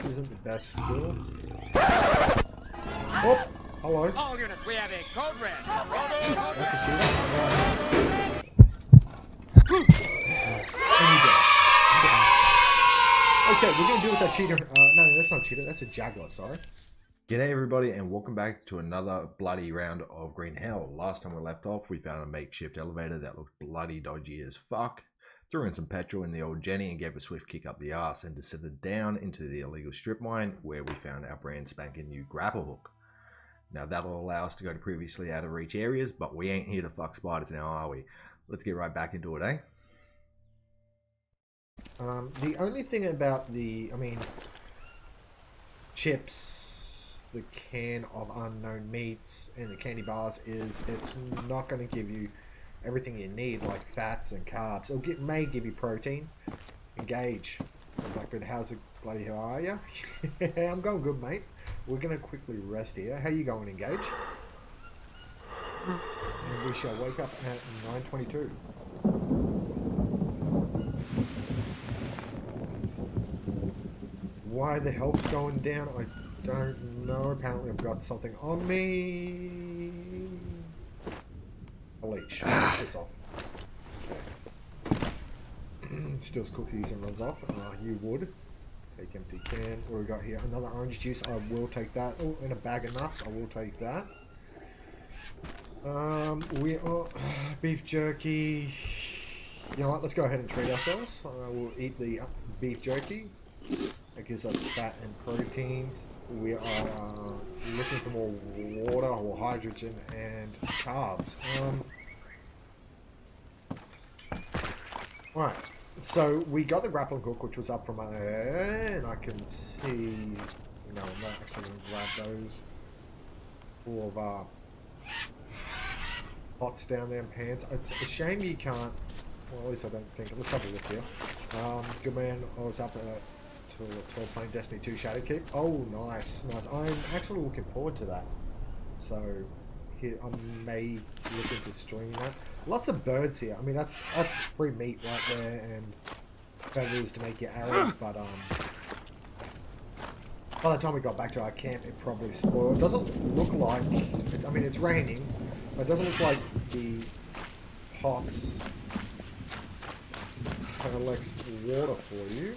isn't the best skill. Oh, hello. All units, we have a code red. That's a cheater. And you go. Okay, we're gonna deal with that cheater. No, that's not a cheater. That's a Jaguar. Sorry. G'day everybody, and welcome back to another bloody round of Green Hell. Last time we left off, we found a makeshift elevator that looked bloody dodgy as fuck. Threw in some petrol in the old Jenny and gave a swift kick up the arse and descended down into the illegal strip mine where we found our brand spanking new grapple hook. Now that'll allow us to go to previously out of reach areas, but we ain't here to fuck spiders now, are we? Let's get right back into it, eh? The only thing about chips, the can of unknown meats, and the candy bars is it's not going to give you everything you need, like fats and carbs. May give you protein. Engage. Blackbird, how's it? Bloody hell are you? I'm going good, mate. We're going to quickly rest here. How you going, Engage? And we shall wake up at 9:22. Why the health's going down, I don't know. Apparently I've got something on me. A leech. Piss off. Okay. Steals cookies and runs off. You would. Take empty can. What we got here? Another orange juice. I will take that. Oh, and a bag of nuts. I will take that. We are beef jerky. You know what? Let's go ahead and treat ourselves. We'll eat the beef jerky. That gives us fat and proteins. We are looking for more water or hydrogen and carbs. Alright, so we got the grappling hook, which was up from and I can see. No, I'm not actually going to grab those. Full of pots down there and pans. It's a shame you can't. Well, at least I don't think. Let's have a look here. Good man, I was up at 12 playing Destiny 2 Shadowkeep. Oh, nice, nice. I'm actually looking forward to that. So, here I may look into streaming that. Lots of birds here. I mean, that's free meat right there, and feathers to make your arrows. But by the time we got back to our camp, it probably spoiled. It doesn't look like. I mean, it's raining, but it doesn't look like the pots collects water for you.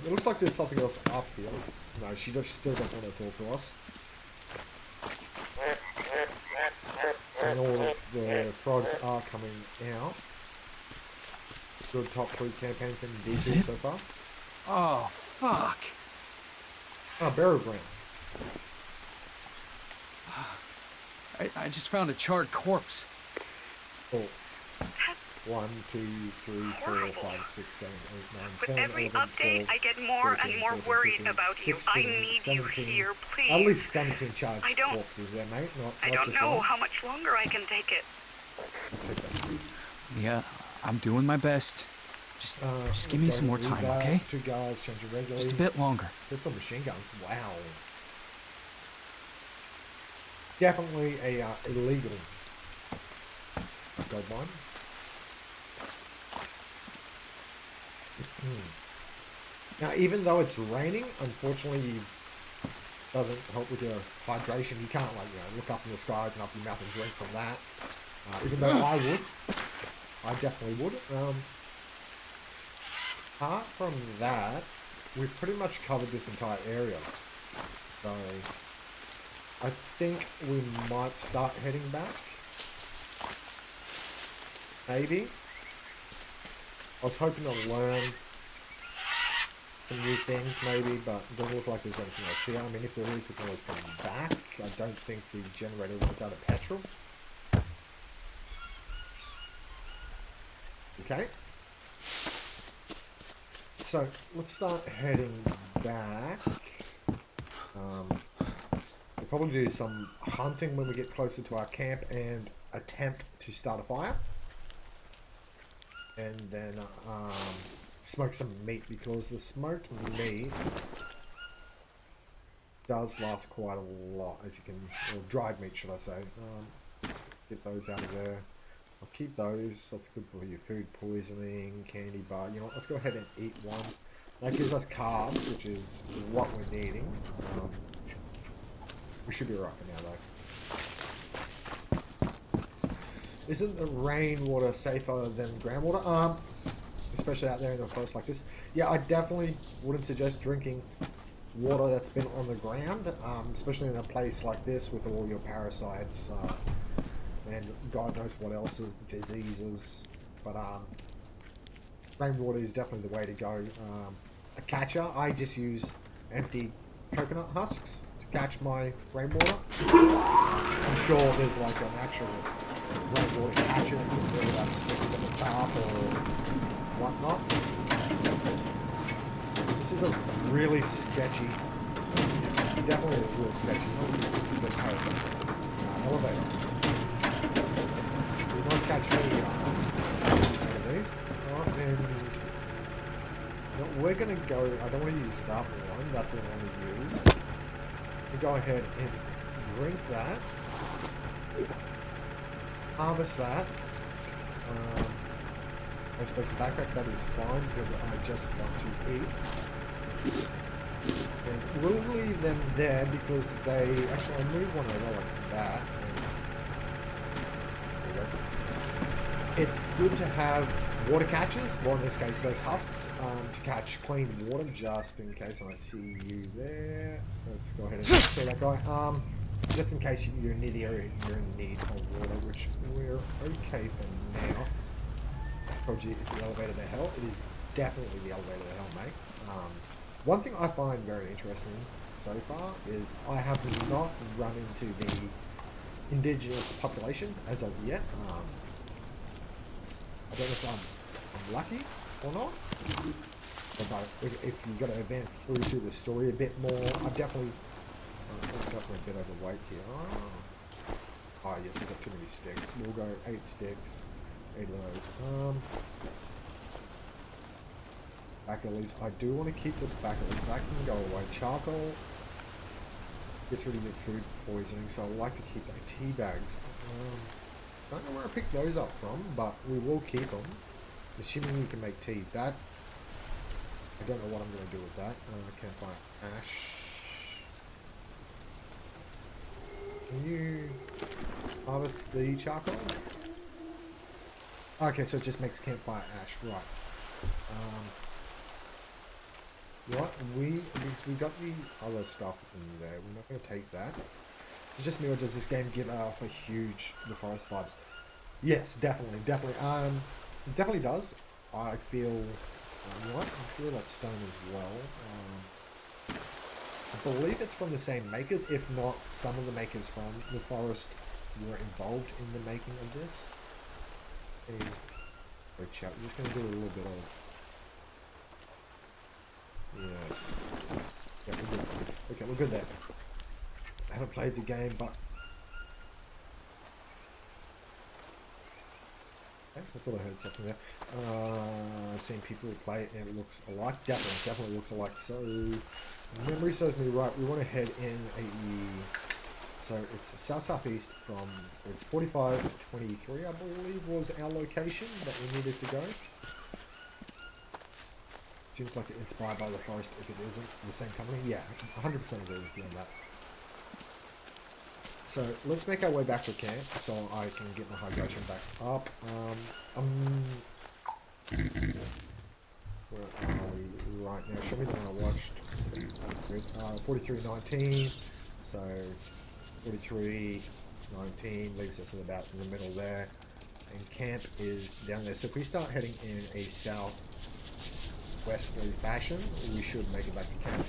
It looks like there's something else up here. No, she still doesn't want to talk to us. And all of the frogs are coming out. Good top 3 campaigns in D2 so far. Oh, fuck. Oh, burial ground. I just found a charred corpse. Oh. 1, 2, 3, 4, 5, 6, 7, 8, 9, 10, With every 11, update, 12, I get more 13, and more 14, worried 15, about 16, you. I need 17, you here, please. At least 17 charged I don't- corpses there, mate. I Not don't just know one. how much longer I can take it. Take that speed. Yeah, I'm doing my best. Just give me some more time, okay? 2 guys, change it regularly. Just a bit longer. Pistol machine guns, wow. Definitely a illegal gold mine. Now, even though it's raining, unfortunately, doesn't help with your hydration. You can't, like, look up in the sky, open up your mouth and drink from that. Even though I would. I definitely would. Apart from that, we've pretty much covered this entire area. So, I think we might start heading back. Maybe. I was hoping to learn some new things, maybe, but it doesn't look like there's anything else here. I mean, if there is, we can always come back. I don't think the generator runs out of petrol. Okay. So, let's start heading back. We'll probably do some hunting when we get closer to our camp and attempt to start a fire. And then smoke some meat, because the smoked meat does last quite a lot, as you can, or dried meat should I say. Get those out of there. I'll keep those. That's good for your food poisoning, candy bar. You know what? Let's go ahead and eat one. That gives us carbs, which is what we're needing. We should be right for now, though. Isn't the rainwater safer than groundwater? Especially out there in the forest like this. Yeah, I definitely wouldn't suggest drinking water that's been on the ground, especially in a place like this with all your parasites and God knows what else is, diseases. But rainwater is definitely the way to go. A catcher, I just use empty coconut husks to catch my rainwater. I'm sure there's like an actual rainwater catcher that can really have sticks on the top or whatnot. This is a really sketchy, definitely a real sketchy elevator. You might catch me one of these. Right, and we're going to go, I don't want to use that one, that's the one I want to use. We'll go ahead and drink that. Harvest that. No space in backpack, that is fine because I just want to eat. And we'll leave them there because they, actually I'll move one over like that. It's good to have water catchers, well in this case those husks, to catch clean water just in case. I see you there. Let's go ahead and kill that guy. Just in case you're near the area you're in need of water, which we're okay for now. Told you it's the elevator to hell. It is definitely the elevator to hell, mate. One thing I find very interesting so far is I have not run into the indigenous population as of yet. I don't know if I'm lucky or not. But if you've got to advance through to the story a bit more, I've definitely... looks like we're a bit overweight here. Oh yes, I've got too many sticks. We'll go 8 sticks. 8 of those. Tobacco leaves. I do want to keep the tobacco leaves. That can go away. Charcoal gets rid of your food poisoning, so I like to keep the tea bags. Don't know where I picked those up from, but we will keep them. Assuming you can make tea. That, I don't know what I'm going to do with that. I can't find ash. Can you harvest the charcoal? Okay, so it just makes campfire ash, right. What? Because we got the other stuff in there. We're not going to take that. It's just me, or does this game give off a huge The Forest vibes? Yes, definitely. It definitely does. I feel... what? Let's get rid of that stone as well. I believe it's from the same makers. If not, some of the makers from The Forest were involved in the making of this. We're just going to do a little bit of... yes. Yeah, we're good. Okay, we're good there. I haven't played the game, but... okay, I thought I heard something there. Seeing people play it and it looks alike. Definitely looks alike. So, memory serves me right. We want to head in a... so it's south-southeast from... it's 4523, I believe, was our location that we needed to go. Seems like it's inspired by The Forest if it isn't the same company. Yeah, 100% agree with you on that. So let's make our way back to camp so I can get my hydration back up. Where are we right now? Show me the one I watched. 4319. So 4319 leaves us at about in the middle there. And camp is down there. So if we start heading in a southwesterly fashion, we should make it back to camp.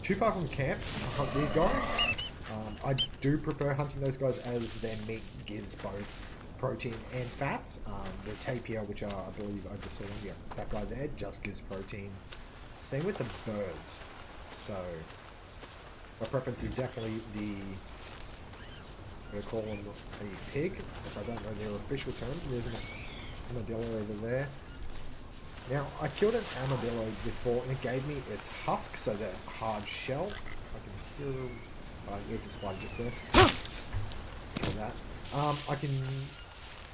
Too far from camp to hunt these guys. I do prefer hunting those guys as their meat gives both protein and fats. The tapir, which are, I believe, I just saw them, yeah, that guy there just gives protein. Same with the birds. So, my preference is definitely the, I'm going to call them a pig, because I don't know their official term. There's an armadillo over there. Now, I killed an armadillo before, and it gave me its husk, so the hard shell. I can hear... there's a spider just there. Kill that.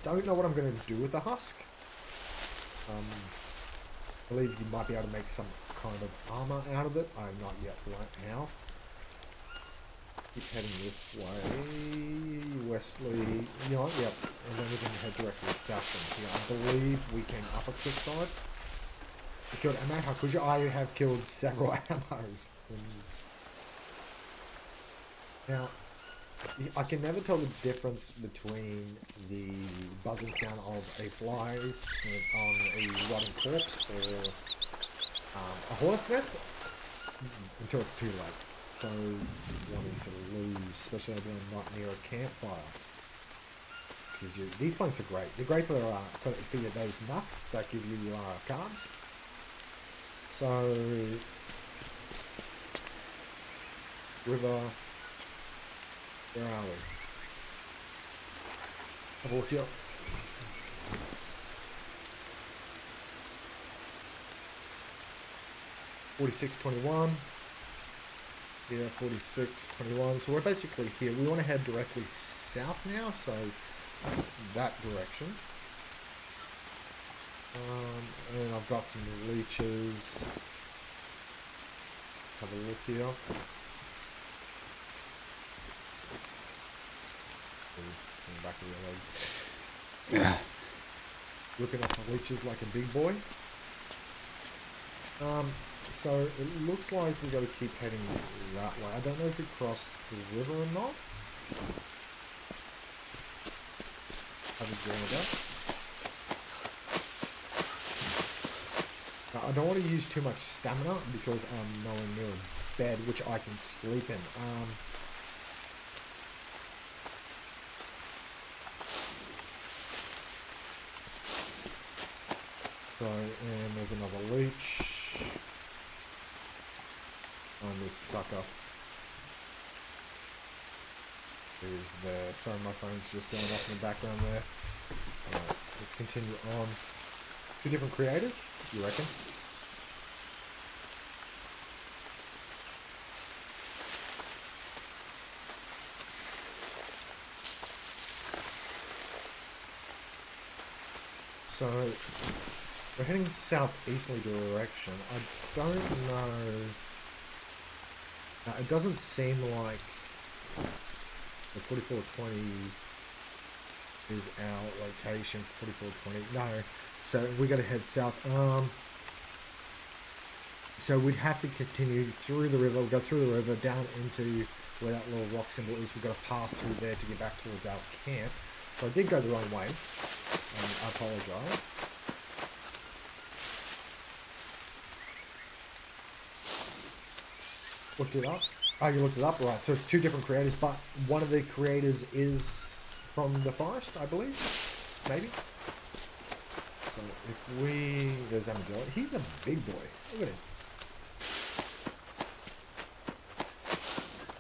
Don't know what I'm going to do with the husk. I believe you might be able to make some kind of armor out of it. I'm not yet right now. Keep heading this way. Wesley. You know what? Yep. And then we can head directly south from here. I believe we came up a cliffside. We killed Ammo. How could you? I have killed several Ammos. Now, I can never tell the difference between the buzzing sound of a flies on a rotting corpse or a hornet's nest until it's too late. So, wanting to lose, especially when I'm not near a campfire. Because these plants are great. They're great for those nuts that give you carbs. So, river. Where are we? Have a look here. $46.21. Yeah, $46.21. So we're basically here. We want to head directly south now, so that's that direction. And I've got some leeches. Let's have a look here. Back of your leg. Looking at the leeches like a big boy. So it looks like we've got to keep heading that way. I don't know if we cross the river or not. Have a gander. Now, I don't want to use too much stamina because I'm nowhere near a bed which I can sleep in. So, and there's another leech on this sucker. Is there. Sorry, my phone's just going off in the background there. Alright, let's continue on. 2 different creators, you reckon? So, we're heading southeasterly direction. I don't know. Now, it doesn't seem like the 4420 is our location. 4420. No. So we got to head south. So we'd have to continue through the river. We'll go through the river down into where that little rock symbol is. We've got to pass through there to get back towards our camp. So I did go the wrong way. I apologise. Looked it up. Oh, you looked it up, right? So it's 2 different creators, but one of the creators is from the forest, I believe. Maybe. So if we, there's Armadillo. He's a big boy. Look at him.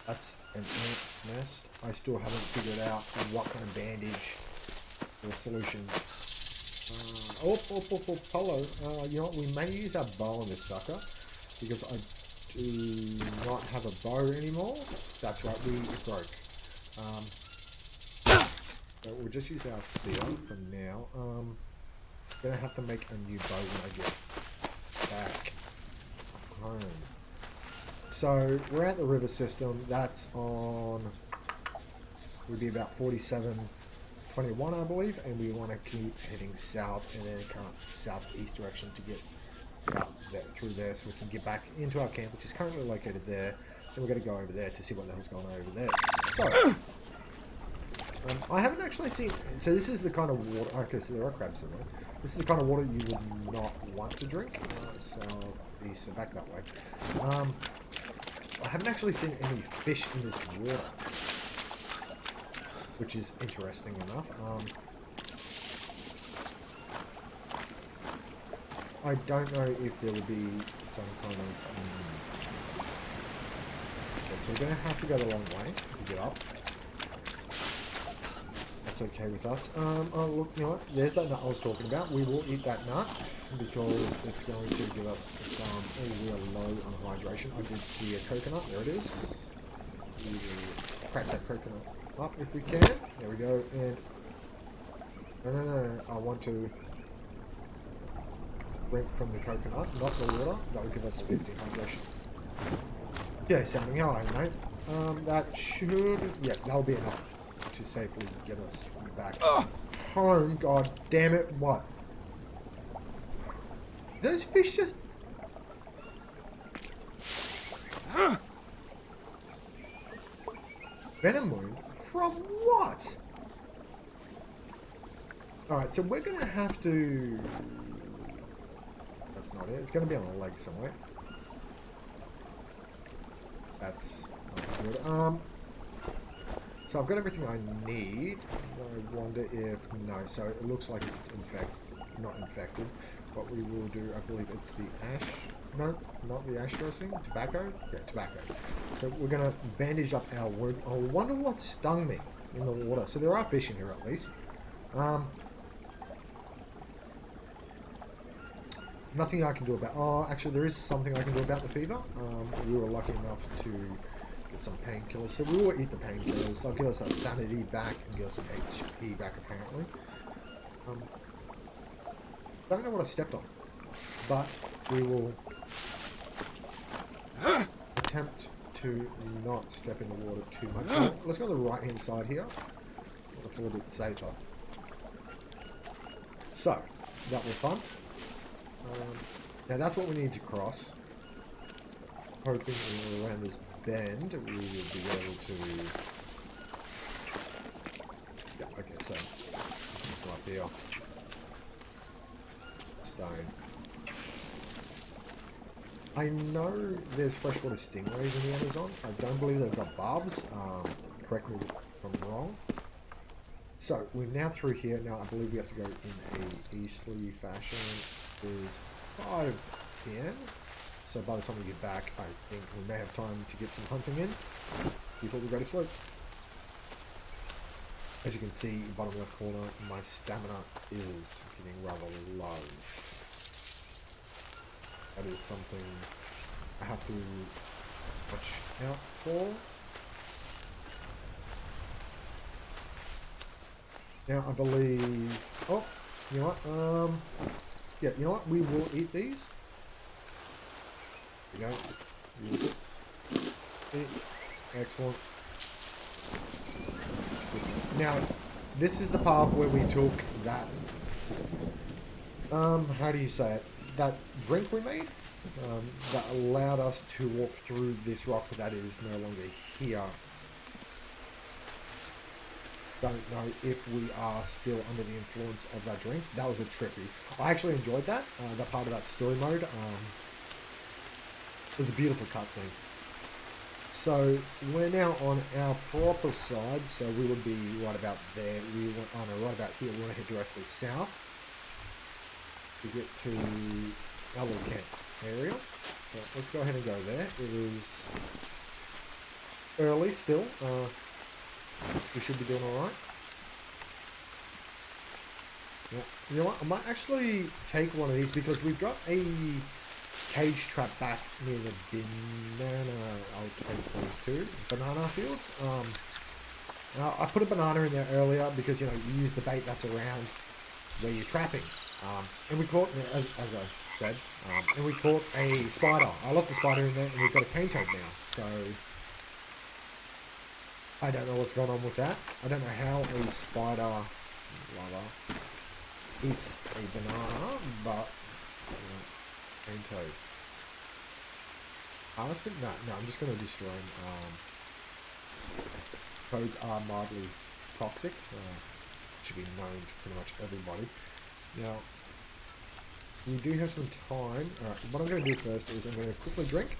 That's an ant's nest. I still haven't figured out what kind of bandage or solution. Polo. You know what? We may use our bow on this sucker because I do not have a bow anymore. That's right, we broke. So we'll just use our spear for now. Gonna have to make a new bow when I get back home. So we're at the river system. That's on. Would be about 47.21, I believe, and we want to keep heading south and then kind of southeast direction to get out there, through there, so we can get back into our camp, which is currently located there. Then we're going to go over there to see what the hell's going on over there. So, I haven't actually seen. So this is the kind of water. Okay, so there are crabs in there. This is the kind of water you would not want to drink. Southeast, so back that way. I haven't actually seen any fish in this water, which is interesting enough. I don't know if there would be some kind of... Okay, so we're going to have to go the long way to get up. That's okay with us. Oh, look, you know what? There's that nut I was talking about. We will eat that nut because it's going to give us some... Oh, we are low on hydration. I did see a coconut. There it is. We will crack that coconut up if we can. There we go. And... No. I want to... drink from the coconut, not the water. That would give us 15 hydration. Yeah, Sammy, how are you, mate? That should... Yeah, that'll be enough to safely get us back home. God damn it, what? Those fish just... Venom wound? From what? Alright, so we're gonna have to... That's not it. It's gonna be on a leg somewhere. That's not good. So I've got everything I need. I wonder if... No, so it looks like it's not infected. What we will do, I believe it's the ash... No, not the ash dressing. Tobacco? Yeah, tobacco. So we're going to bandage up our wound. I wonder what stung me in the water. So there are fish in here at least. Nothing I can do about... Oh, actually there is something I can do about the fever. We were lucky enough to get some painkillers. So we will eat the painkillers. They'll give us our sanity back and give us some HP back apparently. Don't know what I stepped on. But we will attempt to not step in the water too much. Let's go on the right hand side here. Looks a little bit safer. So, that was fun. Now that's what we need to cross. Hoping around this bend we will be able to... Yeah, okay, so go up here. Stone. I know there's freshwater stingrays in the Amazon. I don't believe they've got barbs. Correct me if I'm wrong. So, we're now through here. Now, I believe we have to go in a easterly fashion. It is 5 PM. So, by the time we get back, I think we may have time to get some hunting in before we go to sleep. As you can see, bottom left corner, my stamina is getting rather low. That is something I have to watch out for. Now, I believe... Oh, you know what? Yeah, you know what? We will eat these. There we go. Eat. Excellent. Now, this is the path where we took that... how do you say it? That drink we made that allowed us to walk through this rock that is no longer here. Don't know if we are still under the influence of that drink. That was a trippy. I actually enjoyed that. That part of that story mode. It was a beautiful cutscene. So we're now on our proper side. So we would be right about there. We want, oh no, right about here. We want to head directly south to get to our little camp area. So let's go ahead and go there. It is early still. We should be doing alright. Yeah. You know what? I might actually take one of these because we've got a cage trap back near the banana. I'll take those two. Banana fields. I put a banana in there earlier because, you know, you use the bait that's around where you're trapping. And we caught, as I said, and we caught a spider. I left the spider in there and we've got a cane toad now. So, I don't know what's going on with that. I don't know how a spider lover eats a banana, but cane toad. Harvest him? No, I'm just going to destroy him. Toads are mildly toxic. Should be known to pretty much everybody. Now, we do have some time. Alright, what I'm going to do first is I'm going to quickly drink.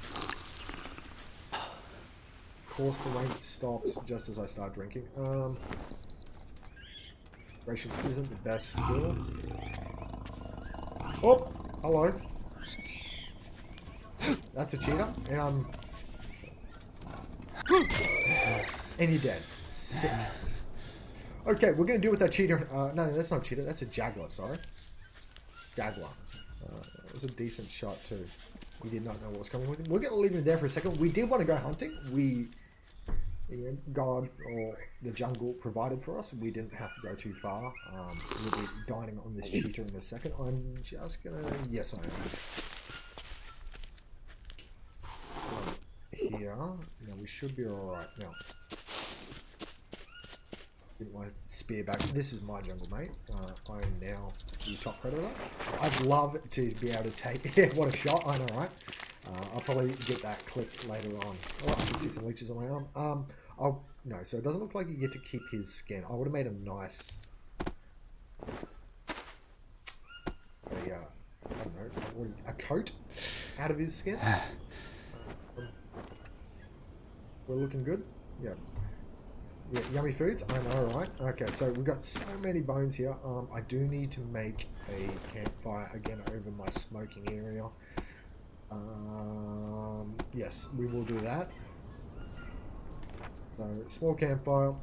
Of course, the rain stops just as I start drinking. Ration isn't the best skill. Oh, hello. That's a cheater, and and you're dead. Sit. Okay, we're going to deal with that cheater. No, that's not a cheater. That's a jaguar, sorry. Jaguar. It was a decent shot, too. We did not know what was coming with him. We're going to leave him there for a second. We did want to go hunting. We God or the jungle provided for us. We didn't have to go too far. We'll be dining on this cheetah in a second. I'm just gonna... Yes, I am. Here. Now, we should be alright. Now, get my spear back. This is my jungle, mate. I am now the top predator. I'd love to be able to take... Yeah, what a shot. I know, right? I'll probably get that clip later on. Oh, I can see some leeches on my arm. No, so it doesn't look like you get to keep his skin. I would have made a nice... I don't know, a coat out of his skin. We're looking good. Yeah. Yeah, yummy foods. I know, right? Okay, so we've got so many bones here. I do need to make a campfire again over my smoking area. Yes, we will do that. So, small campfire.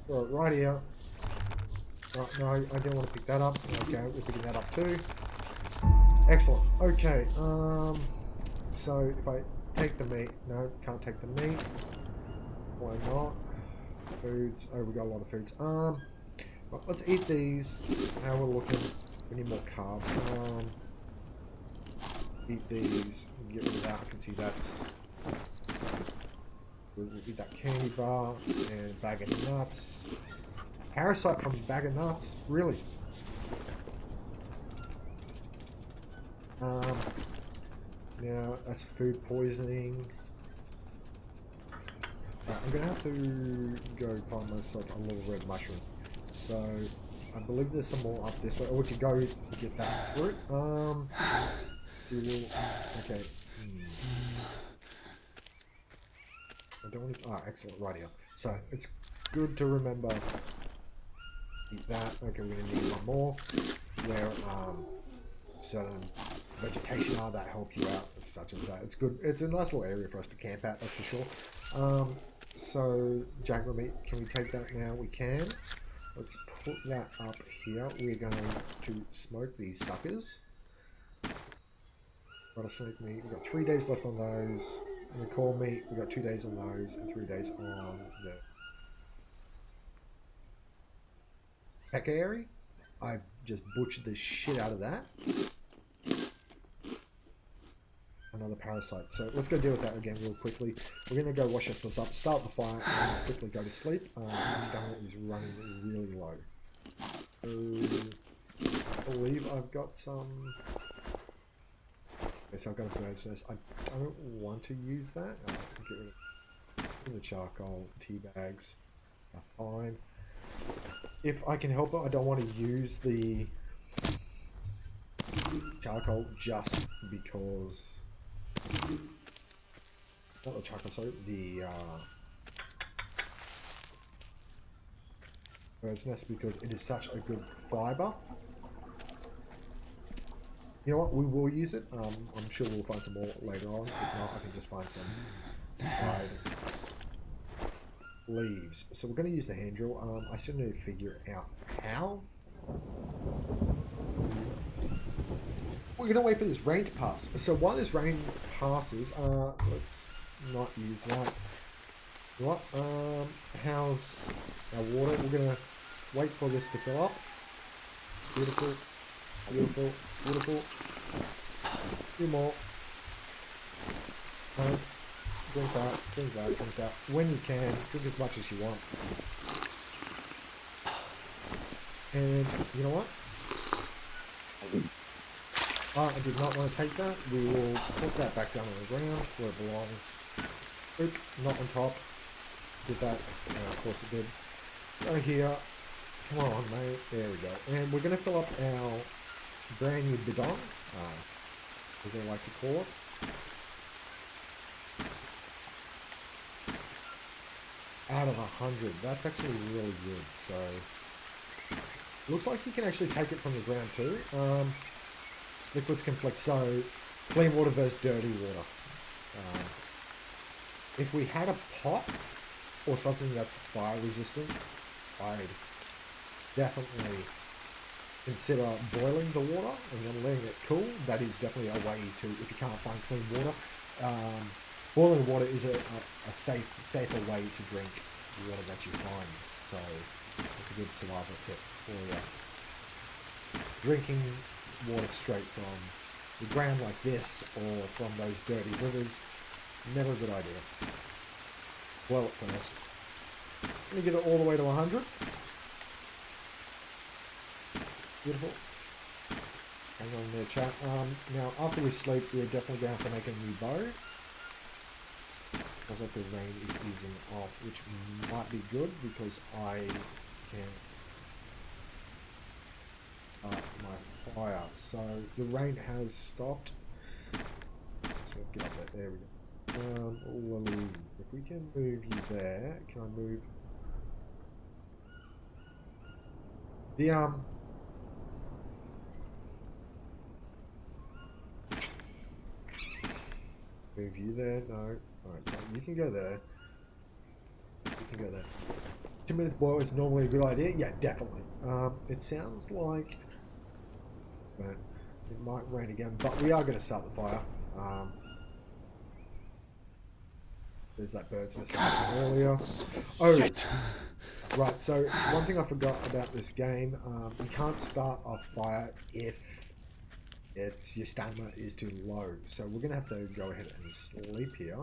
Right here. Oh, no, I didn't want to pick that up. Okay, we're picking that up too. Excellent. Okay, so if I take the meat... No, can't take the meat. Why not? Foods. Oh, we got a lot of foods. Well, let's eat these. How we're looking. We need more carbs. Eat these. Get rid of that. I can see that's... We'll eat that candy bar and bag of nuts. Parasite from a bag of nuts? Really? Now, that's food poisoning. Right, I'm gonna have to go find myself a little red mushroom. So, I believe there's some more up this way. Or we could go get that fruit. We will... Okay. I don't want to... Ah, excellent. Right here. So, it's good to remember... Eat that. Okay, we're going to need one more. Where certain vegetation are that help you out, such as that. It's good. It's a nice little area for us to camp at, that's for sure. So, jaguar meat, can we take that now? We can. Let's put that up here. We're going to smoke these suckers. Rattlesnake meat. We've got 3 days left on those. And the core meat, we've got 2 days on those and 3 days on the peccary. I've just butchered the shit out of that. Another parasite. So let's go deal with that again real quickly. We're going to go wash ourselves up, start the fire, and quickly go to sleep. Stamina is running really low. I believe I've got some... Okay, so I've got a bird's nest. I don't want to use that. Get rid of the charcoal. Tea bags are fine. If I can help it, I don't want to use the charcoal just because... Not the charcoal, sorry. The bird's nest, because it is such a good fibre. You know what? We will use it. I'm sure we'll find some more later on. If not, I can just find some dried leaves. So we're going to use the hand drill. I still need to figure out how. We're going to wait for this rain to pass. So while this rain passes, let's not use that. You know what? How's our water? We're going to wait for this to fill up. Beautiful. Beautiful. Beautiful. A few more. Drink that, drink that, drink that. When you can, drink as much as you want. And you know what? I did not want to take that. We will put that back down on the ground where it belongs. Oop, not on top. Did that. Of course it did. Go here. Come on, mate. There we go. And we're going to fill up our brand new bidon, as they like to call it. Out of 100. That's actually really good. So, looks like you can actually take it from the ground too. Liquids conflict. So, clean water versus dirty water. If we had a pot or something that's fire resistant, I'd definitely consider boiling the water and then letting it cool. That is definitely a way to, if you can't find clean water. boiling water is a safer way to drink water that you find. So it's a good survival tip for you. Drinking water straight from the ground like this or from those dirty rivers, never a good idea. Boil it first. Let me get it all the way to 100. Beautiful. Hang on there, chat. Now, after we sleep, we're definitely going to have to make a new bow. Looks like the rain is easing off, which might be good because I can my fire. So the rain has stopped. Let's get up there. There we go. If we can move you there, can I move the move you there? No. Alright, so you can go there. You can go there. 2 minutes boil is normally a good idea. Yeah, definitely. It sounds like it might rain again, but we are going to start the fire. There's that bird's nest I had earlier. Oh, shit. Right. So one thing I forgot about this game: you can't start a fire if your stamina is too low. So we're going to have to go ahead and sleep here.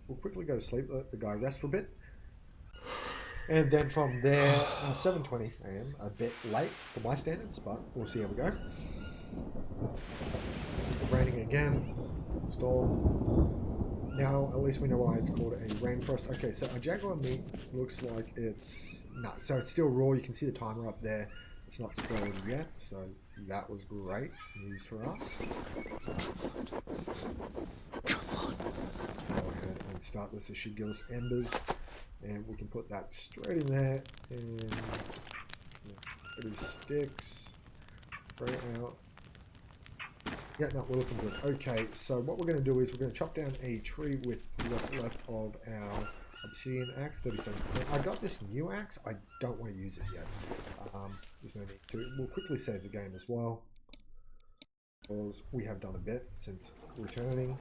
We'll quickly go to sleep. Let the guy rest for a bit. And then from there, 7:20 AM, a bit late for my standards, but we'll see how we go. Raining again. Storm. Now, at least we know why it's called a rainforest. Okay, so a jaguar meat looks like it's... No, so it's still raw. You can see the timer up there. It's not spoiled yet, so that was great news for us. Come on. Go ahead and start this. It should give us embers. And we can put that straight in there. And 30 sticks. Straight out. Yeah, no, we're looking good. Okay, so what we're going to do is we're going to chop down a tree with what's left of our obsidian axe, 37%. I got this new axe. I don't want to use it yet. There's no need to. We'll quickly save the game as well, because we have done a bit since returning.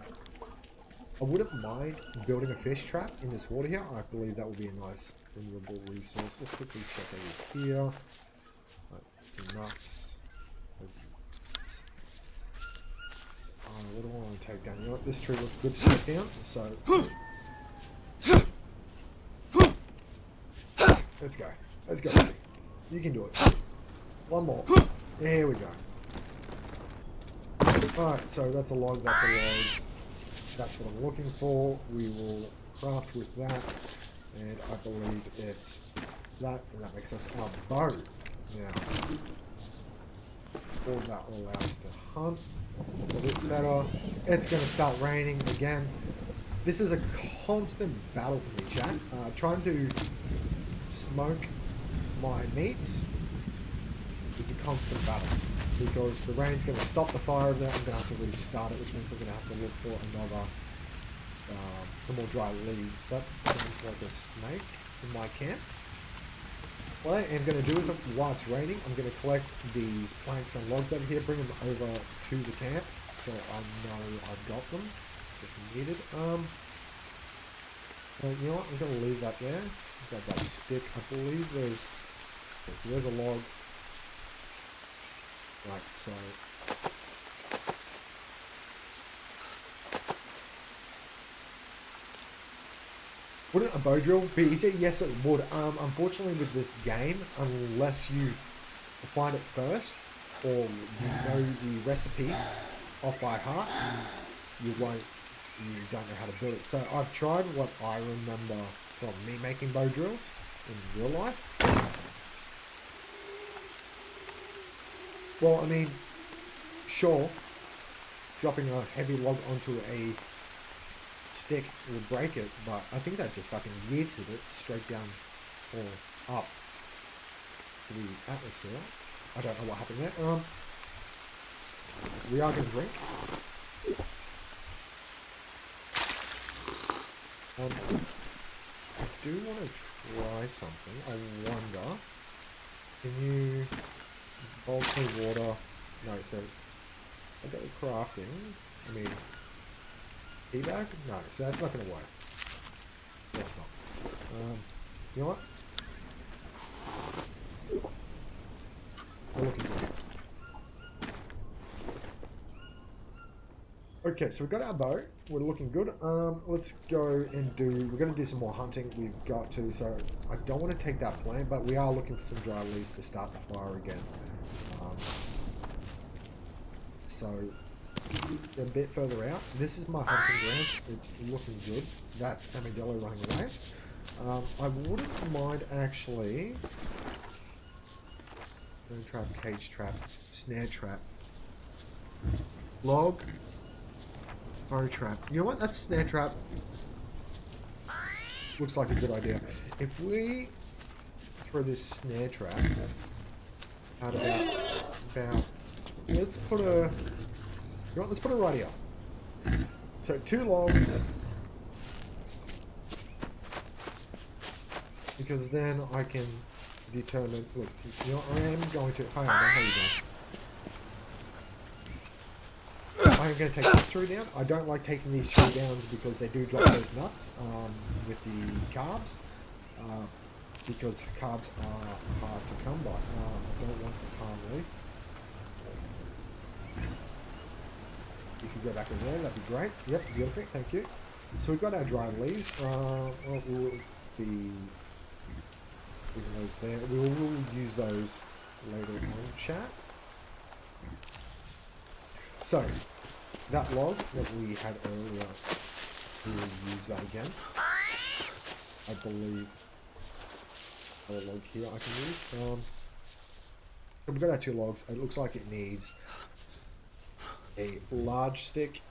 I wouldn't mind building a fish trap in this water here. I believe that would be a nice renewable resource. Let's quickly check over here. Some nuts. What do I want to take down? You know what? This tree looks good to take down, so let's go. Let's go, buddy. You can do it. One more. There we go. Alright, so that's a log, that's a log. That's what I'm looking for. We will craft with that, and I believe it's that, and that makes us our bow. Now, all that will allow us to hunt a bit better. It's going to start raining again. This is a constant battle for me, chat. Trying to smoke my meats is a constant battle because the rain's going to stop the fire over there. I'm going to have to restart it, which means I'm going to have to look for another some more dry leaves. That sounds like a snake in my camp. What I am going to do is, while it's raining, I'm going to collect these planks and logs over here, bring them over to the camp, so I know I've got them if needed. But you know what? I'm going to leave that there. I've got that stick. I believe there's... Okay, so there's a log. Right, so... Wouldn't a bow drill be easier? Yes, it would. Unfortunately, with this game, unless you find it first, or you know the recipe off by heart, you don't know how to build it. So I've tried what I remember from me making bow drills in real life. Well, I mean, sure, dropping a heavy log onto a stick will break it, but I think that just fucking yeeted it straight down or up to the atmosphere. I don't know what happened there. We are going to drink. I do want to try something. I wonder, can you bulk me water? No, so I got the crafting. I mean, Teabag? No, so that's not going to work. That's not. You know what? We're looking good. Okay, so we've got our bow. We're looking good. Let's go and do... We're going to do some more hunting. We've got to... So, I don't want to take that plant, but we are looking for some dry leaves to start the fire again. So, a bit further out. This is my hunting grounds. It's looking good. That's Armadillo running away. I wouldn't mind actually... Bone trap, cage trap, snare trap, log, bow trap. You know what? That's snare trap. Looks like a good idea. If we throw this snare trap out about let's put a... You know what? Let's put it right here. So 2 logs. Because then I can determine... Look, you know, I am going to... Hi, how you doing? I'm going to take this tree down. I don't like taking these tree downs because they do drop those nuts with the carbs. Because carbs are hard to come by. I don't want the palm leaf. You can go back in there, that'd be great. Yep, beautiful, thank you. So we've got our dried leaves. We'll be leaving those there. We will use those later on, chat. So, that log that we had earlier, we will use that again. I believe a log here I can use. So we've got our 2 logs. It looks like it needs a large stick,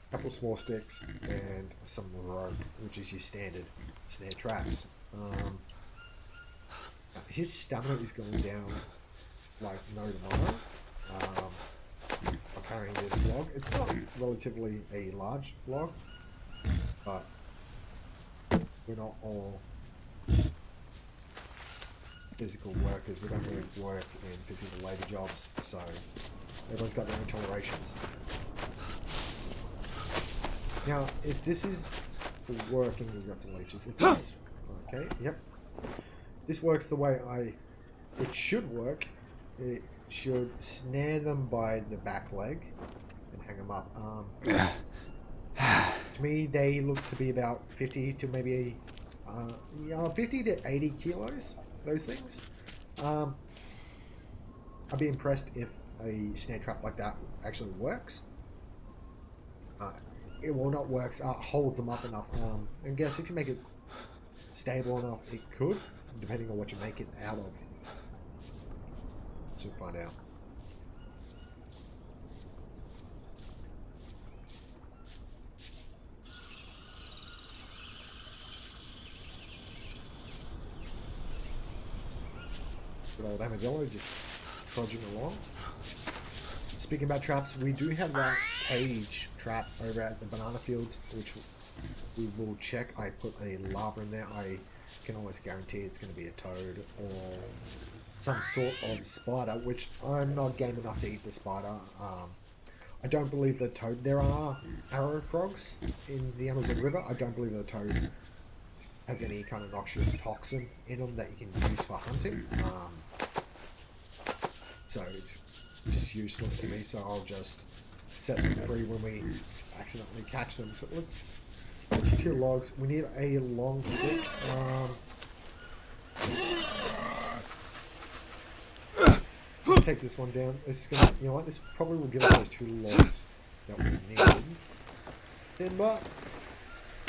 a couple of small sticks, and some rope, which is your standard snare traps. His stamina is going down like no tomorrow. I'm carrying this log. It's not relatively a large log, but we're not all physical workers. We don't really work in physical labour jobs, so everyone's got their own tolerations. Now, if this is working, we've got some leeches. If this, okay, yep. This works the way it should work. It should snare them by the back leg and hang them up. To me, they look to be about 50 to maybe 50 to 80 kilos. Those things. I'd be impressed if a snare trap like that actually works. It will not work. Holds them up enough. And guess if you make it stable enough, it could, depending on what you make it out of. So find out. Good old Armadillo just trudging along. Speaking about traps, we do have that cage trap over at the banana fields, which we will check. I put a lava in there. I can almost guarantee it's going to be a toad or some sort of spider, which I'm not game enough to eat the spider. I don't believe the toad... There are arrow frogs in the Amazon River. I don't believe the toad has any kind of noxious toxin in them that you can use for hunting. So it's just useless to me, so I'll just set them free when we accidentally catch them. So let's 2 logs. We need a long stick. Let's take this one down. This is gonna, you know what? This probably will give us those 2 logs that we need. Timber.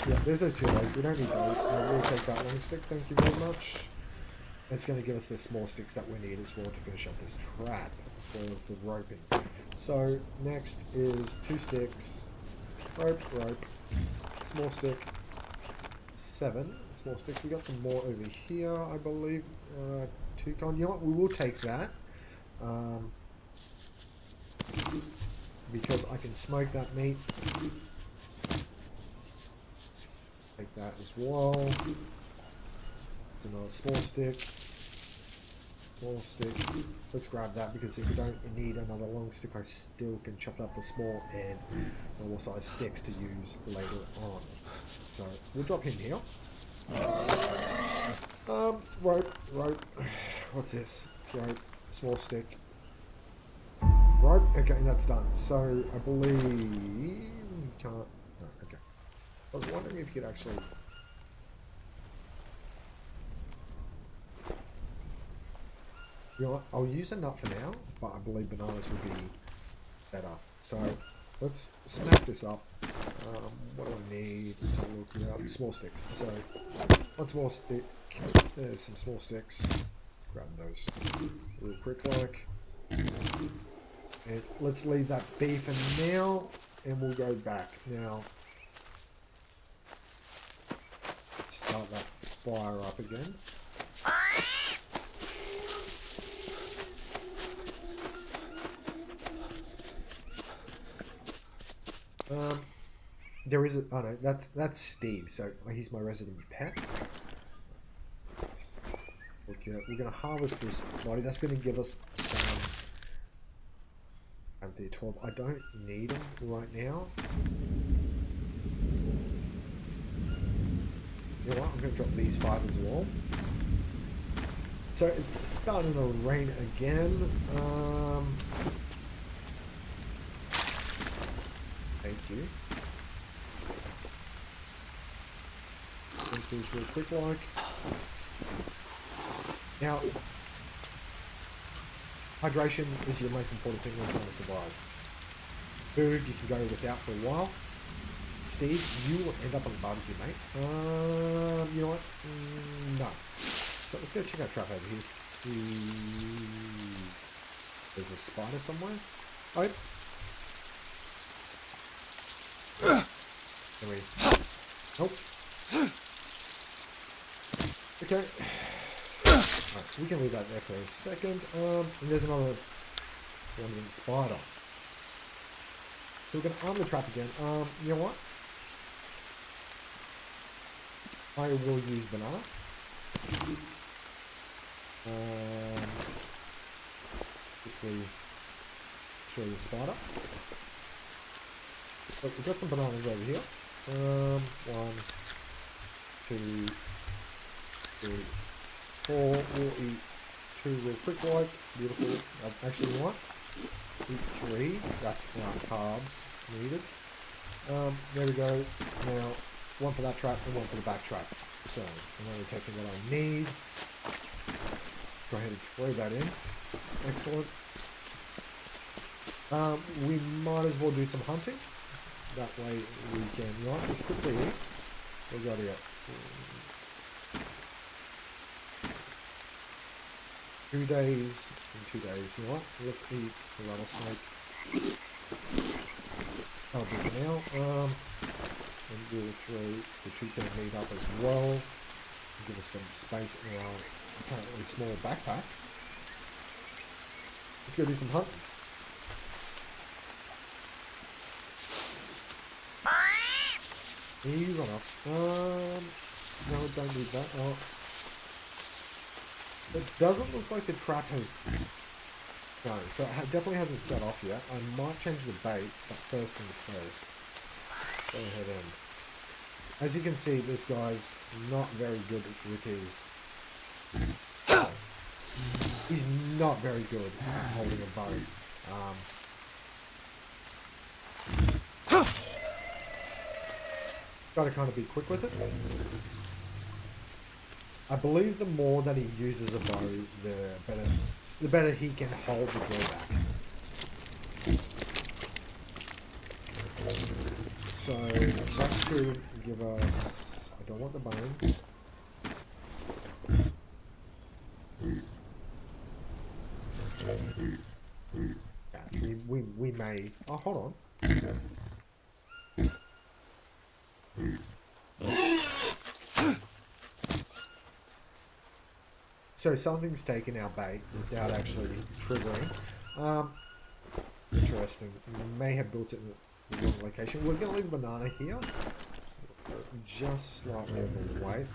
Yeah, there's those 2 logs. We don't need those. We'll take that long stick. Thank you very much. It's going to give us the small sticks that we need as well to finish up this trap, as well as the roping. So next is 2 sticks, rope, small stick, 7 small sticks. We got some more over here, I believe. 2 con. You know what? We will take that because I can smoke that meat. Take that as well. Another small stick. Small stick. Let's grab that because if we don't need another long stick, I still can chop it up for small and normal size sticks to use later on. So we'll drop him here. Rope. What's this? Rope. Small stick. Rope. Okay, that's done. So I believe you can't. No, okay. I was wondering if you could actually. You know what? I'll use a nut for now, but I believe bananas would be better. So let's smack this up. What do I need? Let's have a look here. Small sticks. So one small stick. There's some small sticks. Grab those real quick like. And let's leave that be for now, and we'll go back now. Start that fire up again. There is a, oh no, that's Steve, so he's my resident pet. Okay, we're gonna harvest this body. That's gonna give us some. Have the 12. I don't need them right now. You know what? I'm gonna drop these 5 as well. So it's starting to rain again. Thank you. Take these real quick like. Now, hydration is your most important thing when trying to survive. Food you can go without for a while. Steve, you will end up on the barbecue, mate. You know what? No. So let's go check our trap over here. See, there's a spider somewhere. Oh. Anyway. Nope. Okay. Right, we can leave that there for a second. And there's another wandering spider. So we're gonna arm the trap again. You know what? I will use banana. Quickly destroy the spider. Look, we've got some bananas over here. 1, 2, 3, 4. We'll eat 2 real quick like. Beautiful. Actually, you know what? Let's eat 3. That's our carbs needed. There we go. Now, 1 for that trap and 1 for the back trap. So, I'm only taking what I need. Go ahead and throw that in. Excellent. We might as well do some hunting. That way we can, right, let's quickly eat. We got here. 2 days, in 2 days, you know what? Let's eat the rattlesnake. That'll do for now. And we'll throw the 2 can meat up as well. And give us some space in our apparently small backpack. Let's go do some hunting. You run off. No, don't need that. Oh. It doesn't look like the trap has... No, so it definitely hasn't set off yet. I might change the bait, but first things first. Go ahead in. As you can see, this guy's not very good with his... So, he's not very good at holding a bow. Gotta kind of be quick with it. I believe the more that he uses a bow, the better he can hold the drawback. So that should give us. I don't want the bone. Yeah, we may. Oh, hold on. So something's taken our bait without actually triggering. Interesting. We may have built it in the wrong location. We're going to leave a banana here. Just slightly overweight.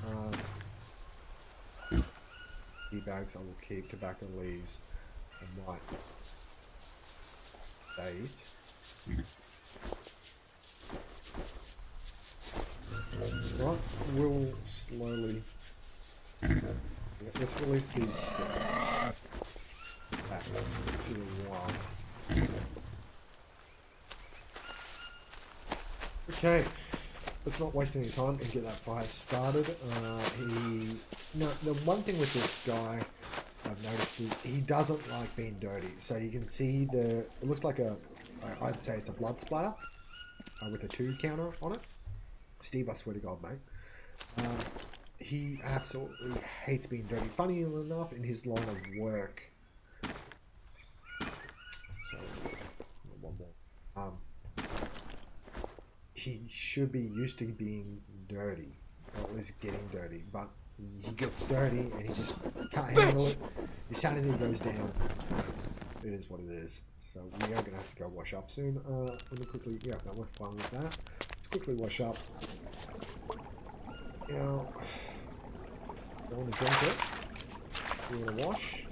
Tea bags I will keep. Tobacco leaves I might date. Right, we'll slowly. Let's release these sticks back to the wild. Okay, let's not waste any time and get that fire started. The one thing with this guy I've noticed is he doesn't like being dirty. So you can see it looks like I'd say it's a blood splatter with a 2 counter on it. Steve, I swear to God, mate. He absolutely hates being dirty. Funny enough, in his line of work. So, one more. He should be used to being dirty, or at least getting dirty, but he gets dirty and he just can't handle it. His sanity goes down. It is what it is. So we are going to have to go wash up soon. Let me quickly, yeah, no, we're fine with that. Let's quickly wash up. Now, don't want to drink it. We're going to wash.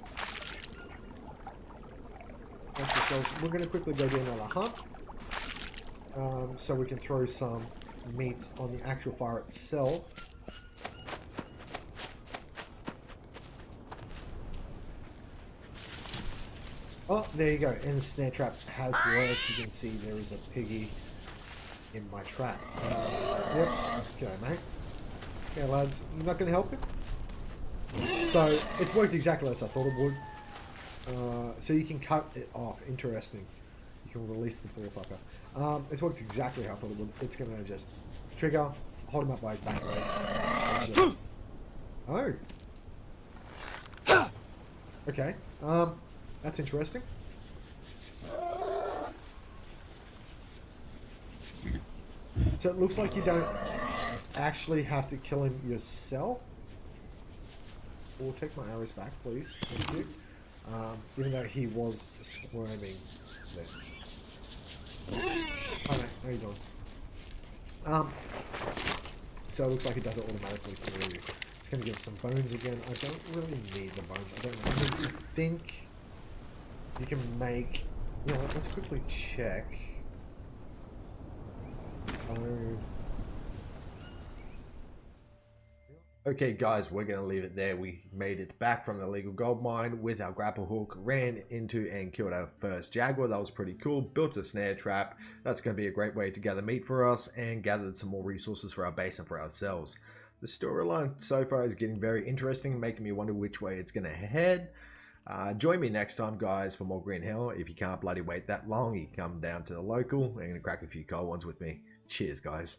Wash yourselves. We're going to quickly go do another hunt. So we can throw some meats on the actual fire itself. Oh, there you go. And the snare trap has worked. You can see there is a piggy in my trap. Yep. Okay, mate. Okay, lads. You're not going to help him? So, it's worked exactly as I thought it would. So you can cut it off. Interesting. You can release the poor fucker. It's worked exactly how I thought it would. It's going to just trigger, hold him up by his back leg. Just... Oh. Okay. That's interesting. So it looks like you don't actually have to kill him yourself. Or take my arrows back, please. Thank you. Even though he was squirming there. Oh no, how are you doing? So it looks like it does it automatically for you. It's going to give us some bones again. I don't really need the bones. I don't know. I think you can make... You know what, let's quickly check. Okay guys, we're going to leave it there. We made it back from the illegal gold mine with our grapple hook, ran into and killed our first jaguar. That was pretty cool. Built a snare trap. That's going to be a great way to gather meat for us and gathered some more resources for our base and for ourselves. The storyline so far is getting very interesting, making me wonder which way it's going to head. Join me next time guys for more Green Hell. If you can't bloody wait that long, you come down to the local and crack a few cold ones with me. Cheers guys.